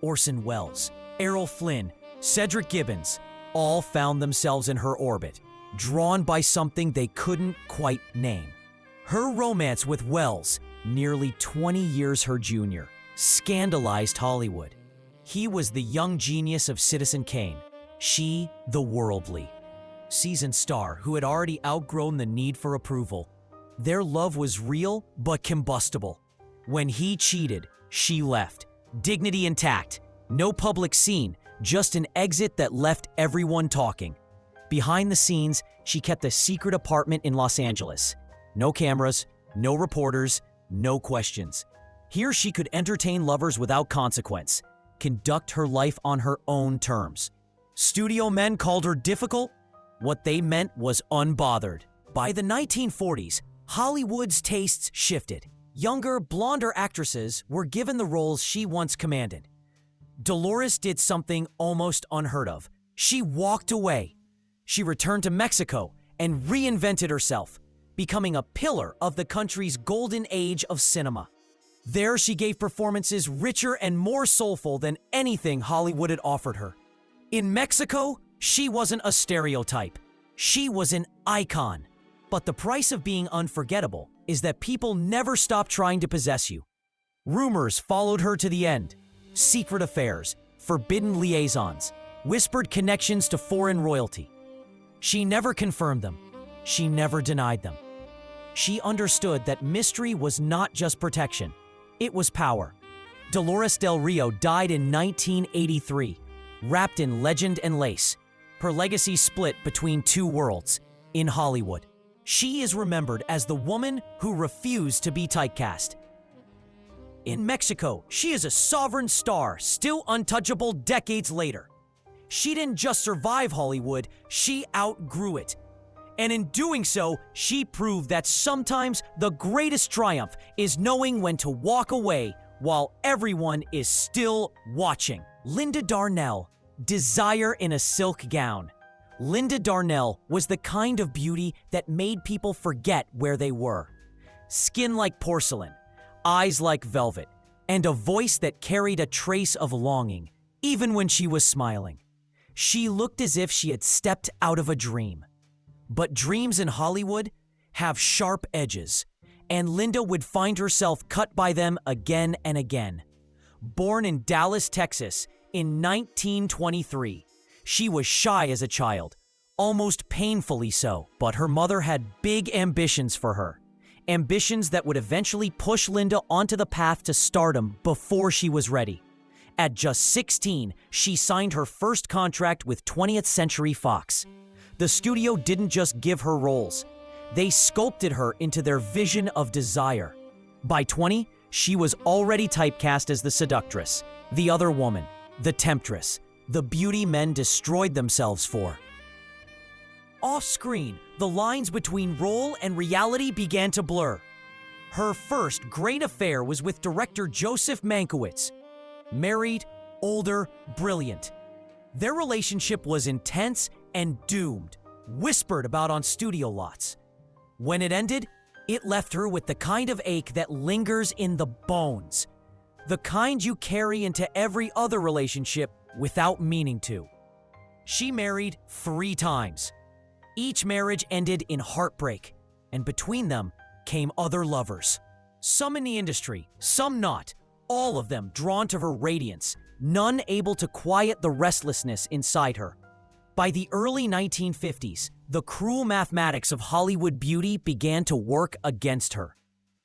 Orson Welles, Errol Flynn, Cedric Gibbons all found themselves in her orbit, drawn by something they couldn't quite name. Her romance with Welles, nearly 20 years her junior, scandalized Hollywood. He was the young genius of Citizen Kane, she the worldly. Seasoned star who had already outgrown the need for approval. Their love was real but combustible. When he cheated, she left, dignity intact, no public scene, just an exit that left everyone talking. Behind the scenes, she kept a secret apartment in Los Angeles. No cameras, no reporters, no questions. Here she could entertain lovers without consequence, conduct her life on her own terms. Studio men called her difficult. What they meant was unbothered. By the 1940s, Hollywood's tastes shifted. Younger, blonder actresses were given the roles she once commanded. Dolores did something almost unheard of. She walked away. She returned to Mexico and reinvented herself, becoming a pillar of the country's golden age of cinema. There she gave performances richer and more soulful than anything Hollywood had offered her. In Mexico, she wasn't a stereotype. She was an icon. But the price of being unforgettable is that people never stop trying to possess you. Rumors followed her to the end. Secret affairs, forbidden liaisons, whispered connections to foreign royalty. She never confirmed them. She never denied them. She understood that mystery was not just protection. It was power. Dolores Del Rio died in 1983, wrapped in legend and lace. her legacy split between two worlds. In Hollywood, she is remembered as the woman who refused to be typecast. In Mexico, she is a sovereign star, still untouchable decades later. She didn't just survive Hollywood, she outgrew it. And in doing so, she proved that sometimes the greatest triumph is knowing when to walk away while everyone is still watching. Linda Darnell, desire in a silk gown. Linda Darnell was the kind of beauty that made people forget where they were. Skin like porcelain, eyes like velvet, and a voice that carried a trace of longing, even when she was smiling. She looked as if she had stepped out of a dream. But dreams in Hollywood have sharp edges, and Linda would find herself cut by them again and again. Born in Dallas, Texas, in 1923, she was shy as a child, almost painfully so, but her mother had big ambitions for her. Ambitions that would eventually push Linda onto the path to stardom before she was ready. At just 16, she signed her first contract with 20th Century Fox. The studio didn't just give her roles. They sculpted her into their vision of desire. By 20, she was already typecast as the seductress, the other woman, the temptress, the beauty men destroyed themselves for. Off-screen, the lines between role and reality began to blur. Her first great affair was with director Joseph Mankiewicz. Married, older, brilliant. Their relationship was intense and doomed, whispered about on studio lots. When it ended, it left her with the kind of ache that lingers in the bones. The kind you carry into every other relationship without meaning to. She married 3 times. Each marriage ended in heartbreak, and between them came other lovers. Some in the industry, some not, all of them drawn to her radiance, none able to quiet the restlessness inside her. By the early 1950s, the cruel mathematics of Hollywood beauty began to work against her.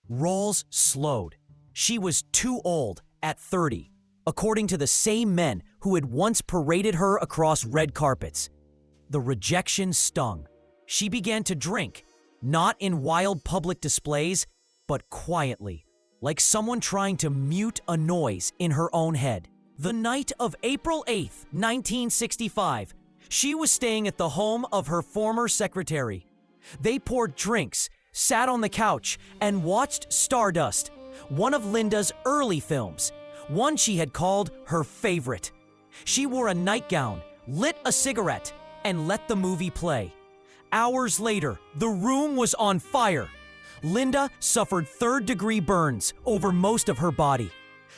Roles slowed. She was too old at 30, according to the same men who had once paraded her across red carpets. The rejection stung. She began to drink, not in wild public displays, but quietly, like someone trying to mute a noise in her own head. The night of April 8th, 1965, she was staying at the home of her former secretary. They poured drinks, sat on the couch, and watched Stardust, one of Linda's early films, one she had called her favorite. She wore a nightgown, lit a cigarette, and let the movie play. Hours later, the room was on fire. Linda suffered 3rd-degree burns over most of her body.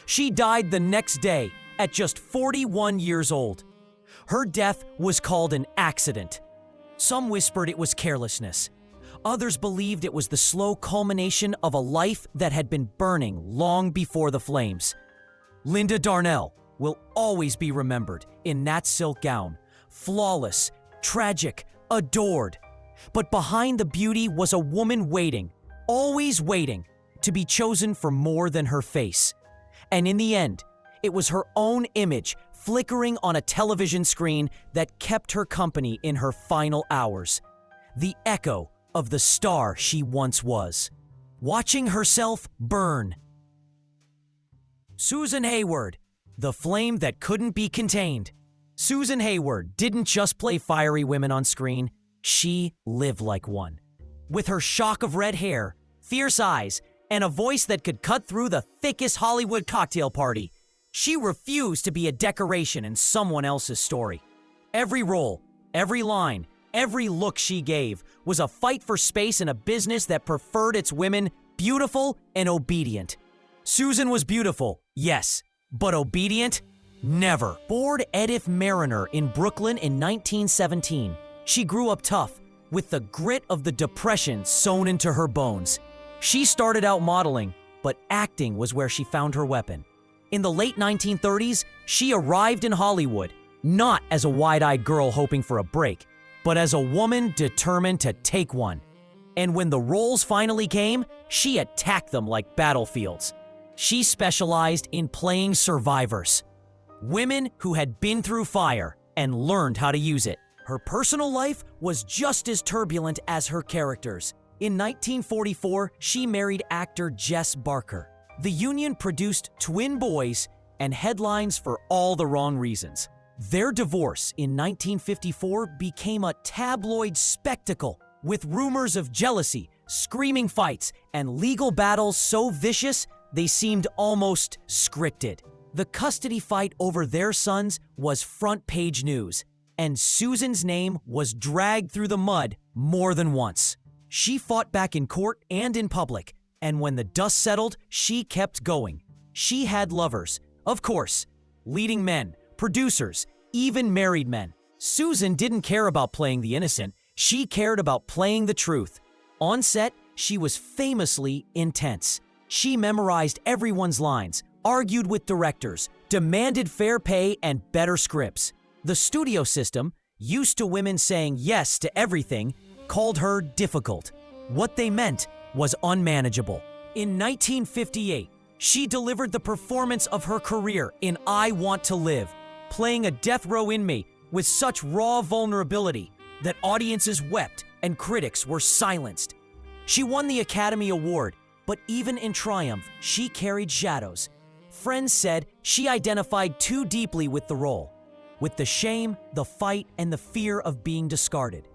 She died the next day at just 41 years old. Her death was called an accident. Some whispered it was carelessness. Others believed it was the slow culmination of a life that had been burning long before the flames. Linda Darnell will always be remembered in that silk gown, flawless, tragic, adored. But behind the beauty was a woman waiting, always waiting, to be chosen for more than her face. And in the end, it was her own image flickering on a television screen that kept her company in her final hours. The echo of the star she once was. Watching herself burn. Susan Hayward, the flame that couldn't be contained. Susan Hayward didn't just play fiery women on screen, she lived like one. With her shock of red hair, fierce eyes, and a voice that could cut through the thickest Hollywood cocktail party, she refused to be a decoration in someone else's story. Every role, every line, every look she gave was a fight for space in a business that preferred its women beautiful and obedient. Susan was beautiful, yes, but obedient? Never. Born Edith Mariner in Brooklyn in 1917, she grew up tough, with the grit of the Depression sewn into her bones. She started out modeling, but acting was where she found her weapon. In the late 1930s, she arrived in Hollywood, not as a wide-eyed girl hoping for a break, but as a woman determined to take one. And when the roles finally came, she attacked them like battlefields. She specialized in playing survivors. Women who had been through fire and learned how to use it. Her personal life was just as turbulent as her characters. In 1944, she married actor Jess Barker. The union produced twin boys and headlines for all the wrong reasons. Their divorce in 1954 became a tabloid spectacle, with rumors of jealousy, screaming fights, and legal battles so vicious they seemed almost scripted. The custody fight over their sons was front-page news, and Susan's name was dragged through the mud more than once. She fought back in court and in public, and when the dust settled, she kept going. She had lovers, of course, leading men, producers, even married men. Susan didn't care about playing the innocent. She cared about playing the truth. On set, she was famously intense. She memorized everyone's lines, argued with directors, demanded fair pay and better scripts. The studio system, used to women saying yes to everything, called her difficult. What they meant was unmanageable. In 1958, she delivered the performance of her career in I Want to Live, playing a death row inmate with such raw vulnerability that audiences wept and critics were silenced. She won the Academy Award, but even in triumph, she carried shadows. Friends said she identified too deeply with the role, with the shame, the fight, and the fear of being discarded.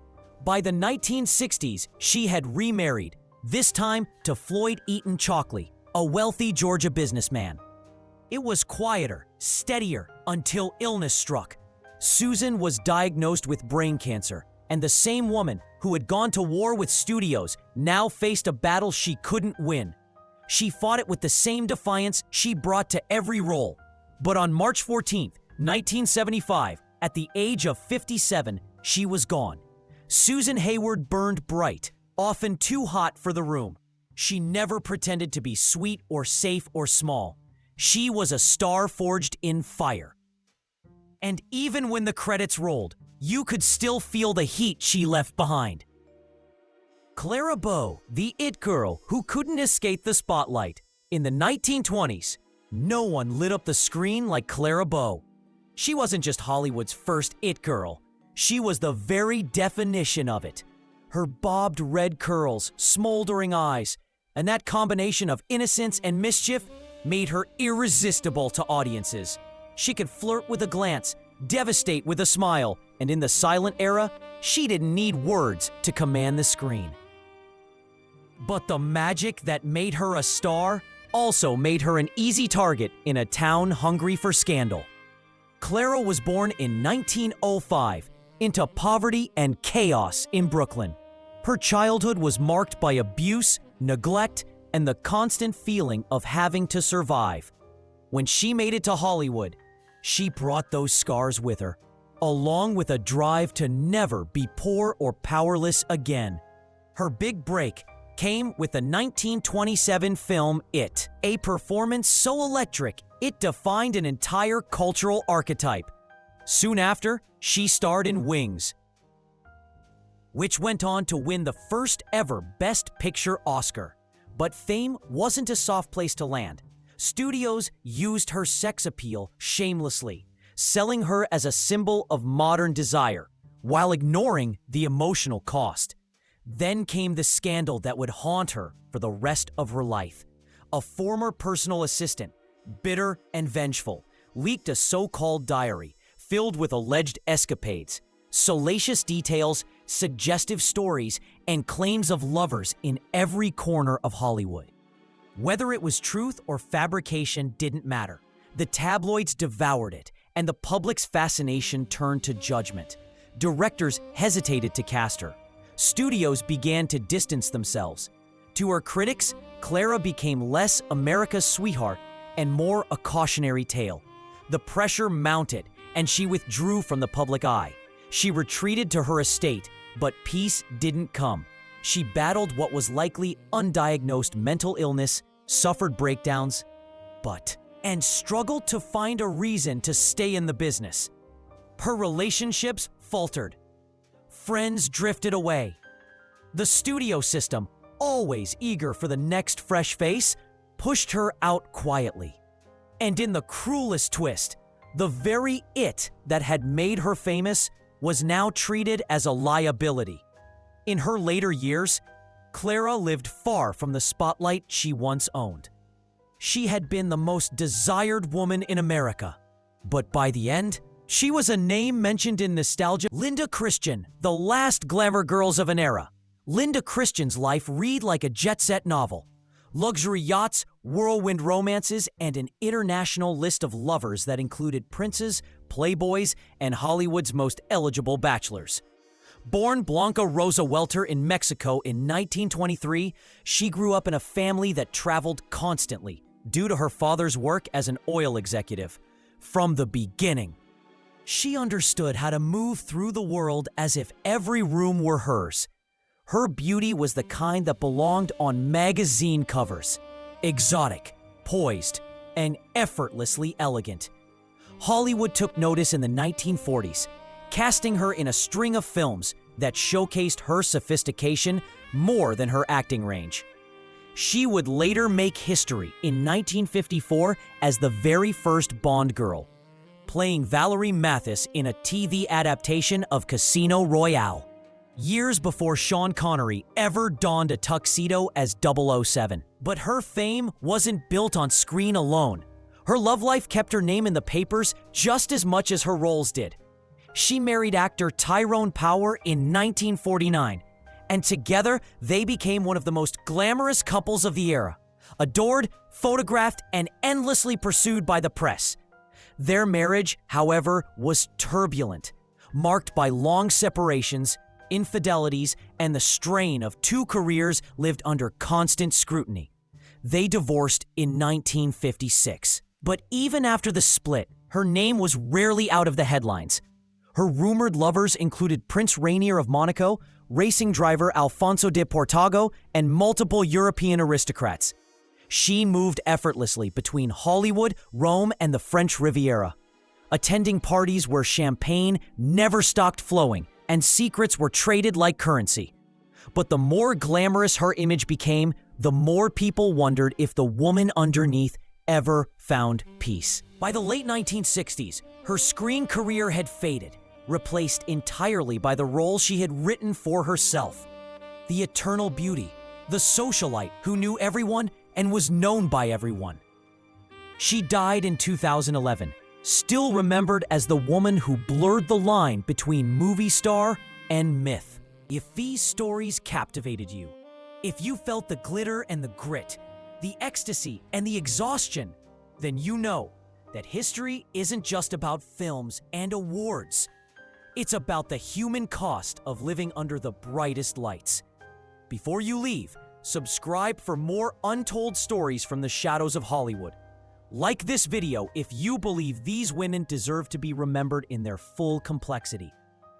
By the 1960s, she had remarried, this time to Floyd Eaton Chalkley, a wealthy Georgia businessman. It was quieter, steadier, until illness struck. Susan was diagnosed with brain cancer, and the same woman who had gone to war with studios now faced a battle she couldn't win. She fought it with the same defiance she brought to every role. But on March 14, 1975, at the age of 57, she was gone. Susan Hayward burned bright, often too hot for the room. She never pretended to be sweet or safe or small. She was a star forged in fire. And even when the credits rolled, you could still feel the heat she left behind. Clara Bow, the it girl who couldn't escape the spotlight. In the 1920s, no one lit up the screen like Clara Bow. She wasn't just Hollywood's first it girl. She was the very definition of it. Her bobbed red curls, smoldering eyes, and that combination of innocence and mischief made her irresistible to audiences. She could flirt with a glance, devastate with a smile, and in the silent era, she didn't need words to command the screen. But the magic that made her a star also made her an easy target in a town hungry for scandal. Clara was born in 1905 into poverty and chaos in Brooklyn. Her childhood was marked by abuse, neglect, and the constant feeling of having to survive. When she made it to Hollywood, she brought those scars with her, along with a drive to never be poor or powerless again. Her big break came with the 1927 film It, a performance so electric it defined an entire cultural archetype. Soon after, she starred in Wings, which went on to win the first ever Best Picture Oscar. But fame wasn't a soft place to land. Studios used her sex appeal shamelessly, selling her as a symbol of modern desire, while ignoring the emotional cost. Then came the scandal that would haunt her for the rest of her life. A former personal assistant, bitter and vengeful, leaked a so-called diary filled with alleged escapades, salacious details, suggestive stories, and claims of lovers in every corner of Hollywood. Whether it was truth or fabrication didn't matter. The tabloids devoured it, and the public's fascination turned to judgment. Directors hesitated to cast her. Studios began to distance themselves. To her critics, Clara became less America's sweetheart and more a cautionary tale. The pressure mounted, and she withdrew from the public eye. She retreated to her estate, but peace didn't come. She battled what was likely undiagnosed mental illness, suffered breakdowns, and struggled to find a reason to stay in the business. Her relationships faltered. Friends drifted away. The studio system, always eager for the next fresh face, pushed her out quietly. And in the cruelest twist, the very it that had made her famous was now treated as a liability. In her later years, Clara lived far from the spotlight she once owned. She had been the most desired woman in America, but by the end, she was a name mentioned in nostalgia. Linda Christian, the last glamour girls of an era. Linda Christian's life read like a jet-set novel. Luxury yachts, whirlwind romances, and an international list of lovers that included princes, playboys, and Hollywood's most eligible bachelors. Born Blanca Rosa Welter in Mexico in 1923, she grew up in a family that traveled constantly due to her father's work as an oil executive. From the beginning, she understood how to move through the world as if every room were hers. Her beauty was the kind that belonged on magazine covers. Exotic, poised, and effortlessly elegant. Hollywood took notice in the 1940s, casting her in a string of films that showcased her sophistication more than her acting range. She would later make history in 1954 as the very first Bond girl, playing Valerie Mathis in a TV adaptation of Casino Royale, years before Sean Connery ever donned a tuxedo as 007. But her fame wasn't built on screen alone. Her love life kept her name in the papers just as much as her roles did. She married actor Tyrone Power in 1949, and together they became one of the most glamorous couples of the era, adored, photographed, and endlessly pursued by the press. Their marriage, however, was turbulent, marked by long separations, infidelities, and the strain of two careers lived under constant scrutiny. They divorced in 1956. But even after the split, her name was rarely out of the headlines. Her rumored lovers included Prince Rainier of Monaco, racing driver Alfonso de Portago, and multiple European aristocrats. She moved effortlessly between Hollywood, Rome, and the French Riviera, attending parties where champagne never stopped flowing and secrets were traded like currency. But the more glamorous her image became, the more people wondered if the woman underneath ever found peace. By the late 1960s, her screen career had faded, replaced entirely by the role she had written for herself. The eternal beauty, the socialite who knew everyone and was known by everyone. She died in 2011, still remembered as the woman who blurred the line between movie star and myth. If these stories captivated you, if you felt the glitter and the grit, the ecstasy and the exhaustion, then you know that history isn't just about films and awards. It's about the human cost of living under the brightest lights. Before you leave, subscribe for more untold stories from the shadows of Hollywood. Like this video if you believe these women deserve to be remembered in their full complexity,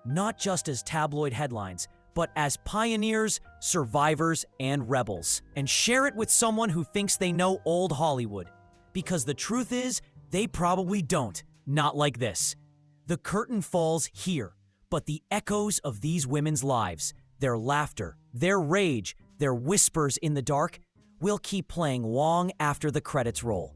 not just as tabloid headlines, but as pioneers, survivors, and rebels. And share it with someone who thinks they know old Hollywood, because the truth is, they probably don't. Not like this. The curtain falls here, but the echoes of these women's lives, their laughter, their rage, their whispers in the dark, will keep playing long after the credits roll.